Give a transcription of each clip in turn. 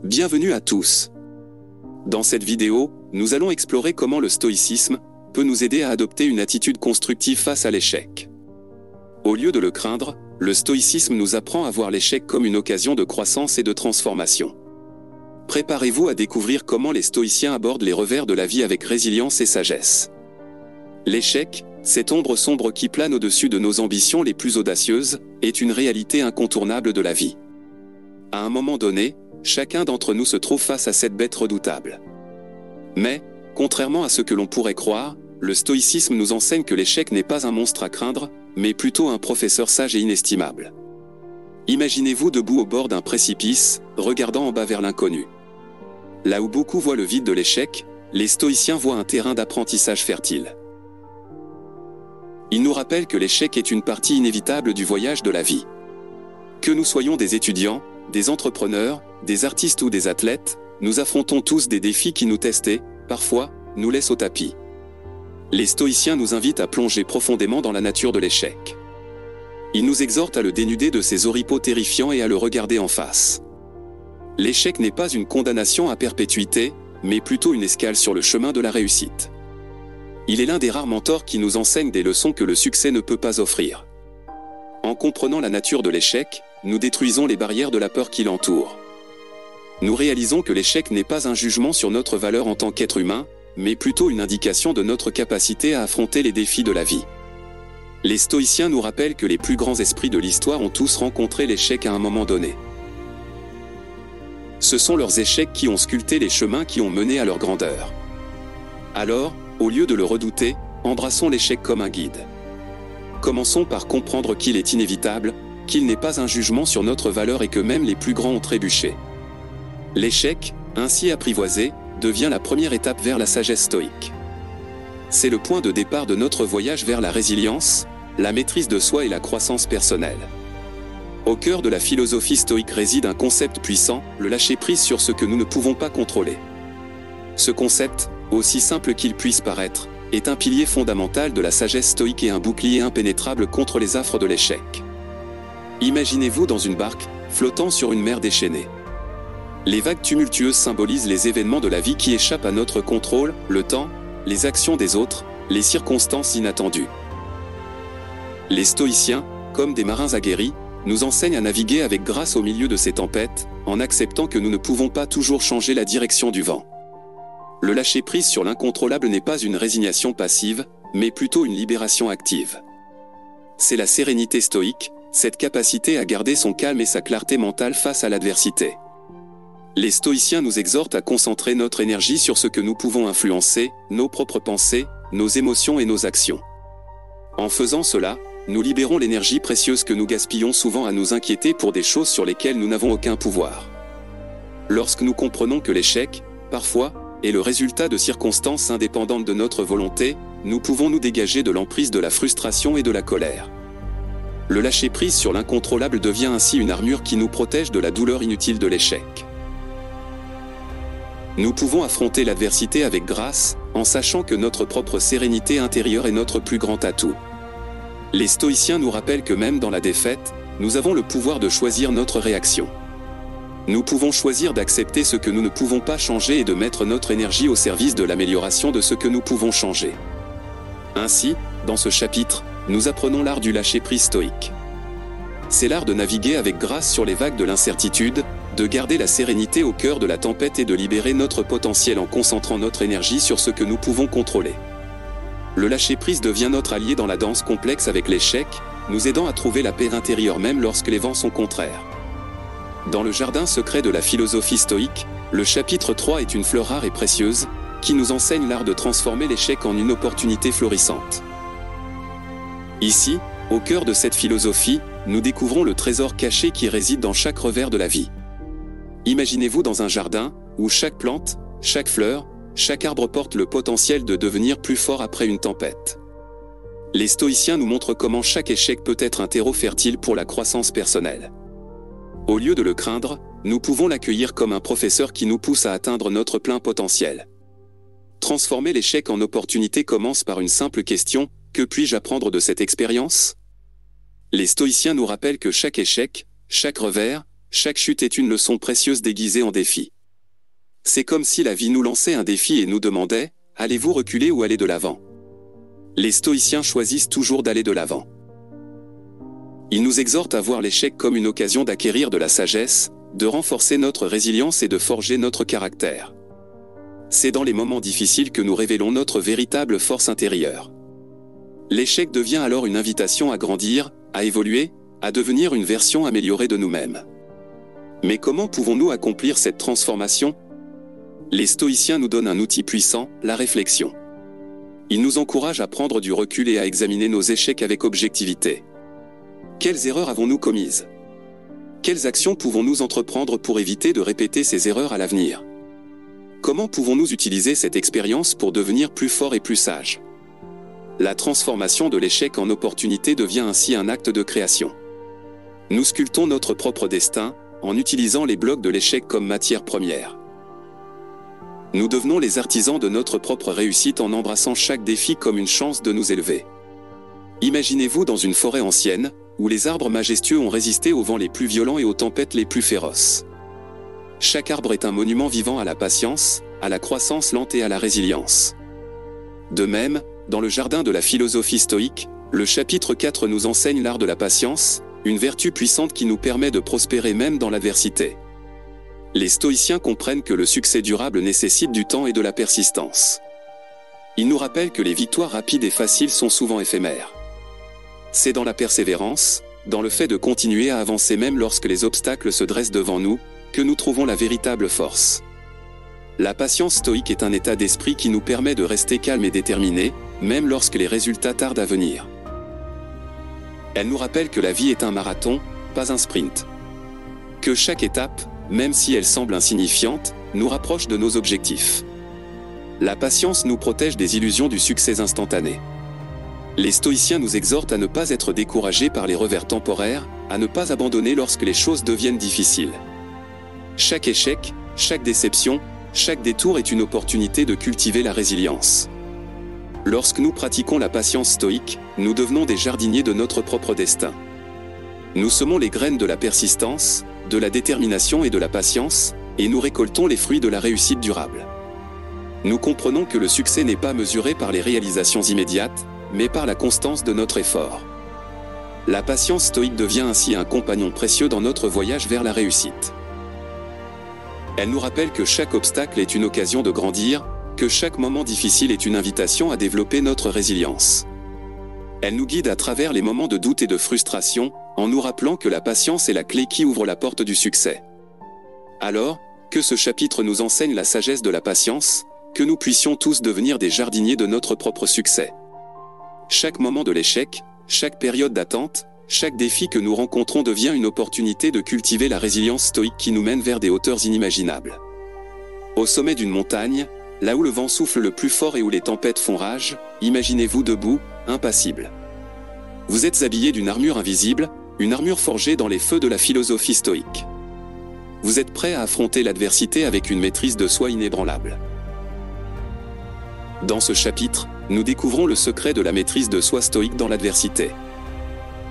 Bienvenue à tous. Dans cette vidéo, nous allons explorer comment le stoïcisme peut nous aider à adopter une attitude constructive face à l'échec. Au lieu de le craindre, le stoïcisme nous apprend à voir l'échec comme une occasion de croissance et de transformation. Préparez-vous à découvrir comment les stoïciens abordent les revers de la vie avec résilience et sagesse. L'échec, cette ombre sombre qui plane au-dessus de nos ambitions les plus audacieuses, est une réalité incontournable de la vie. À un moment donné, chacun d'entre nous se trouve face à cette bête redoutable. Mais, contrairement à ce que l'on pourrait croire, le stoïcisme nous enseigne que l'échec n'est pas un monstre à craindre, mais plutôt un professeur sage et inestimable. Imaginez-vous debout au bord d'un précipice, regardant en bas vers l'inconnu. Là où beaucoup voient le vide de l'échec, les stoïciens voient un terrain d'apprentissage fertile. Ils nous rappellent que l'échec est une partie inévitable du voyage de la vie. Que nous soyons des étudiants, des entrepreneurs, des artistes ou des athlètes, nous affrontons tous des défis qui nous testent et, parfois, nous laissent au tapis. Les stoïciens nous invitent à plonger profondément dans la nature de l'échec. Ils nous exhortent à le dénuder de ses oripeaux terrifiants et à le regarder en face. L'échec n'est pas une condamnation à perpétuité, mais plutôt une escale sur le chemin de la réussite. Il est l'un des rares mentors qui nous enseigne des leçons que le succès ne peut pas offrir. En comprenant la nature de l'échec, nous détruisons les barrières de la peur qui l'entoure. Nous réalisons que l'échec n'est pas un jugement sur notre valeur en tant qu'être humain, mais plutôt une indication de notre capacité à affronter les défis de la vie. Les stoïciens nous rappellent que les plus grands esprits de l'histoire ont tous rencontré l'échec à un moment donné. Ce sont leurs échecs qui ont sculpté les chemins qui ont mené à leur grandeur. Alors, au lieu de le redouter, embrassons l'échec comme un guide. Commençons par comprendre qu'il est inévitable, qu'il n'est pas un jugement sur notre valeur et que même les plus grands ont trébuché. L'échec, ainsi apprivoisé, devient la première étape vers la sagesse stoïque. C'est le point de départ de notre voyage vers la résilience, la maîtrise de soi et la croissance personnelle. Au cœur de la philosophie stoïque réside un concept puissant, le lâcher-prise sur ce que nous ne pouvons pas contrôler. Ce concept, aussi simple qu'il puisse paraître, est un pilier fondamental de la sagesse stoïque et un bouclier impénétrable contre les affres de l'échec. Imaginez-vous dans une barque, flottant sur une mer déchaînée. Les vagues tumultueuses symbolisent les événements de la vie qui échappent à notre contrôle, le temps, les actions des autres, les circonstances inattendues. Les stoïciens, comme des marins aguerris, nous enseignent à naviguer avec grâce au milieu de ces tempêtes, en acceptant que nous ne pouvons pas toujours changer la direction du vent. Le lâcher-prise sur l'incontrôlable n'est pas une résignation passive, mais plutôt une libération active. C'est la sérénité stoïque, cette capacité à garder son calme et sa clarté mentale face à l'adversité. Les stoïciens nous exhortent à concentrer notre énergie sur ce que nous pouvons influencer, nos propres pensées, nos émotions et nos actions. En faisant cela, nous libérons l'énergie précieuse que nous gaspillons souvent à nous inquiéter pour des choses sur lesquelles nous n'avons aucun pouvoir. Lorsque nous comprenons que l'échec, parfois, est le résultat de circonstances indépendantes de notre volonté, nous pouvons nous dégager de l'emprise de la frustration et de la colère. Le lâcher-prise sur l'incontrôlable devient ainsi une armure qui nous protège de la douleur inutile de l'échec. Nous pouvons affronter l'adversité avec grâce, en sachant que notre propre sérénité intérieure est notre plus grand atout. Les stoïciens nous rappellent que même dans la défaite, nous avons le pouvoir de choisir notre réaction. Nous pouvons choisir d'accepter ce que nous ne pouvons pas changer et de mettre notre énergie au service de l'amélioration de ce que nous pouvons changer. Ainsi, dans ce chapitre, nous apprenons l'art du lâcher-prise stoïque. C'est l'art de naviguer avec grâce sur les vagues de l'incertitude, de garder la sérénité au cœur de la tempête et de libérer notre potentiel en concentrant notre énergie sur ce que nous pouvons contrôler. Le lâcher-prise devient notre allié dans la danse complexe avec l'échec, nous aidant à trouver la paix intérieure même lorsque les vents sont contraires. Dans le jardin secret de la philosophie stoïque, le chapitre 3 est une fleur rare et précieuse, qui nous enseigne l'art de transformer l'échec en une opportunité florissante. Ici, au cœur de cette philosophie, nous découvrons le trésor caché qui réside dans chaque revers de la vie. Imaginez-vous dans un jardin, où chaque plante, chaque fleur, chaque arbre porte le potentiel de devenir plus fort après une tempête. Les stoïciens nous montrent comment chaque échec peut être un terreau fertile pour la croissance personnelle. Au lieu de le craindre, nous pouvons l'accueillir comme un professeur qui nous pousse à atteindre notre plein potentiel. Transformer l'échec en opportunité commence par une simple question: que puis-je apprendre de cette expérience? Les stoïciens nous rappellent que chaque échec, chaque revers, chaque chute est une leçon précieuse déguisée en défi. C'est comme si la vie nous lançait un défi et nous demandait « Allez-vous reculer ou aller de l'avant ?» Les stoïciens choisissent toujours d'aller de l'avant. Ils nous exhortent à voir l'échec comme une occasion d'acquérir de la sagesse, de renforcer notre résilience et de forger notre caractère. C'est dans les moments difficiles que nous révélons notre véritable force intérieure. L'échec devient alors une invitation à grandir, à évoluer, à devenir une version améliorée de nous-mêmes. Mais comment pouvons-nous accomplir cette transformation ? Les stoïciens nous donnent un outil puissant, la réflexion. Ils nous encouragent à prendre du recul et à examiner nos échecs avec objectivité. Quelles erreurs avons-nous commises ? Quelles actions pouvons-nous entreprendre pour éviter de répéter ces erreurs à l'avenir ? Comment pouvons-nous utiliser cette expérience pour devenir plus forts et plus sages ? La transformation de l'échec en opportunité devient ainsi un acte de création. Nous sculptons notre propre destin, en utilisant les blocs de l'échec comme matière première. Nous devenons les artisans de notre propre réussite en embrassant chaque défi comme une chance de nous élever. Imaginez-vous dans une forêt ancienne, où les arbres majestueux ont résisté aux vents les plus violents et aux tempêtes les plus féroces. Chaque arbre est un monument vivant à la patience, à la croissance lente et à la résilience. De même, dans le jardin de la philosophie stoïque, le chapitre 4 nous enseigne l'art de la patience, une vertu puissante qui nous permet de prospérer même dans l'adversité. Les stoïciens comprennent que le succès durable nécessite du temps et de la persistance. Ils nous rappellent que les victoires rapides et faciles sont souvent éphémères. C'est dans la persévérance, dans le fait de continuer à avancer même lorsque les obstacles se dressent devant nous, que nous trouvons la véritable force. La patience stoïque est un état d'esprit qui nous permet de rester calme et déterminé, même lorsque les résultats tardent à venir. Elle nous rappelle que la vie est un marathon, pas un sprint. Que chaque étape, même si elle semble insignifiante, nous rapproche de nos objectifs. La patience nous protège des illusions du succès instantané. Les stoïciens nous exhortent à ne pas être découragés par les revers temporaires, à ne pas abandonner lorsque les choses deviennent difficiles. Chaque échec, chaque déception, chaque détour est une opportunité de cultiver la résilience. Lorsque nous pratiquons la patience stoïque, nous devenons des jardiniers de notre propre destin. Nous semons les graines de la persistance, de la détermination et de la patience, et nous récoltons les fruits de la réussite durable. Nous comprenons que le succès n'est pas mesuré par les réalisations immédiates, mais par la constance de notre effort. La patience stoïque devient ainsi un compagnon précieux dans notre voyage vers la réussite. Elle nous rappelle que chaque obstacle est une occasion de grandir, que chaque moment difficile est une invitation à développer notre résilience. Elle nous guide à travers les moments de doute et de frustration, en nous rappelant que la patience est la clé qui ouvre la porte du succès. Alors, que ce chapitre nous enseigne la sagesse de la patience, que nous puissions tous devenir des jardiniers de notre propre succès. Chaque moment de l'échec, chaque période d'attente, chaque défi que nous rencontrons devient une opportunité de cultiver la résilience stoïque qui nous mène vers des hauteurs inimaginables. Au sommet d'une montagne, là où le vent souffle le plus fort et où les tempêtes font rage, imaginez-vous debout, impassible. Vous êtes habillé d'une armure invisible, une armure forgée dans les feux de la philosophie stoïque. Vous êtes prêt à affronter l'adversité avec une maîtrise de soi inébranlable. Dans ce chapitre, nous découvrons le secret de la maîtrise de soi stoïque dans l'adversité.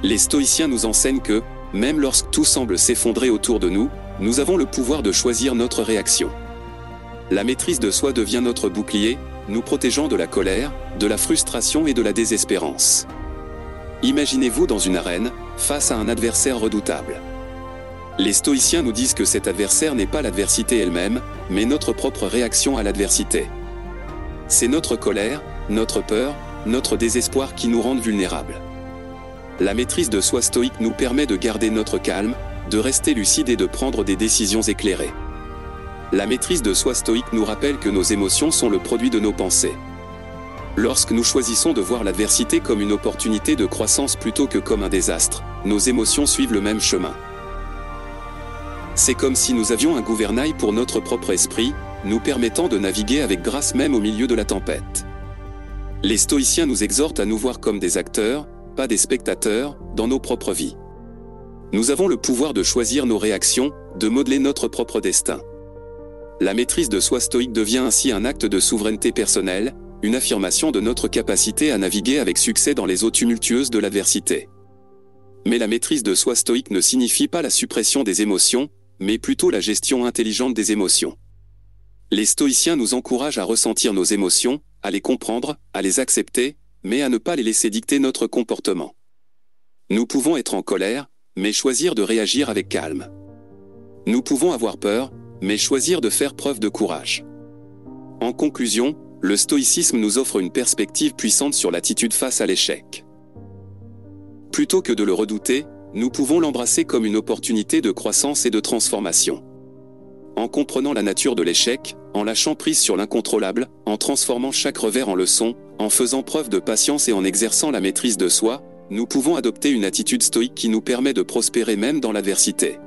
Les stoïciens nous enseignent que, même lorsque tout semble s'effondrer autour de nous, nous avons le pouvoir de choisir notre réaction. La maîtrise de soi devient notre bouclier, nous protégeant de la colère, de la frustration et de la désespérance. Imaginez-vous dans une arène, face à un adversaire redoutable. Les stoïciens nous disent que cet adversaire n'est pas l'adversité elle-même, mais notre propre réaction à l'adversité. C'est notre colère, notre peur, notre désespoir qui nous rendent vulnérables. La maîtrise de soi stoïque nous permet de garder notre calme, de rester lucide et de prendre des décisions éclairées. La maîtrise de soi stoïque nous rappelle que nos émotions sont le produit de nos pensées. Lorsque nous choisissons de voir l'adversité comme une opportunité de croissance plutôt que comme un désastre, nos émotions suivent le même chemin. C'est comme si nous avions un gouvernail pour notre propre esprit, nous permettant de naviguer avec grâce même au milieu de la tempête. Les stoïciens nous exhortent à nous voir comme des acteurs, pas des spectateurs, dans nos propres vies. Nous avons le pouvoir de choisir nos réactions, de modeler notre propre destin. La maîtrise de soi stoïque devient ainsi un acte de souveraineté personnelle, une affirmation de notre capacité à naviguer avec succès dans les eaux tumultueuses de l'adversité. Mais la maîtrise de soi stoïque ne signifie pas la suppression des émotions, mais plutôt la gestion intelligente des émotions. Les stoïciens nous encouragent à ressentir nos émotions, à les comprendre, à les accepter, mais à ne pas les laisser dicter notre comportement. Nous pouvons être en colère, mais choisir de réagir avec calme. Nous pouvons avoir peur, mais choisir de faire preuve de courage. En conclusion, le stoïcisme nous offre une perspective puissante sur l'attitude face à l'échec. Plutôt que de le redouter, nous pouvons l'embrasser comme une opportunité de croissance et de transformation. En comprenant la nature de l'échec, en lâchant prise sur l'incontrôlable, en transformant chaque revers en leçon, en faisant preuve de patience et en exerçant la maîtrise de soi, nous pouvons adopter une attitude stoïque qui nous permet de prospérer même dans l'adversité.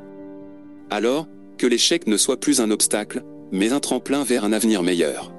Alors, que l'échec ne soit plus un obstacle, mais un tremplin vers un avenir meilleur.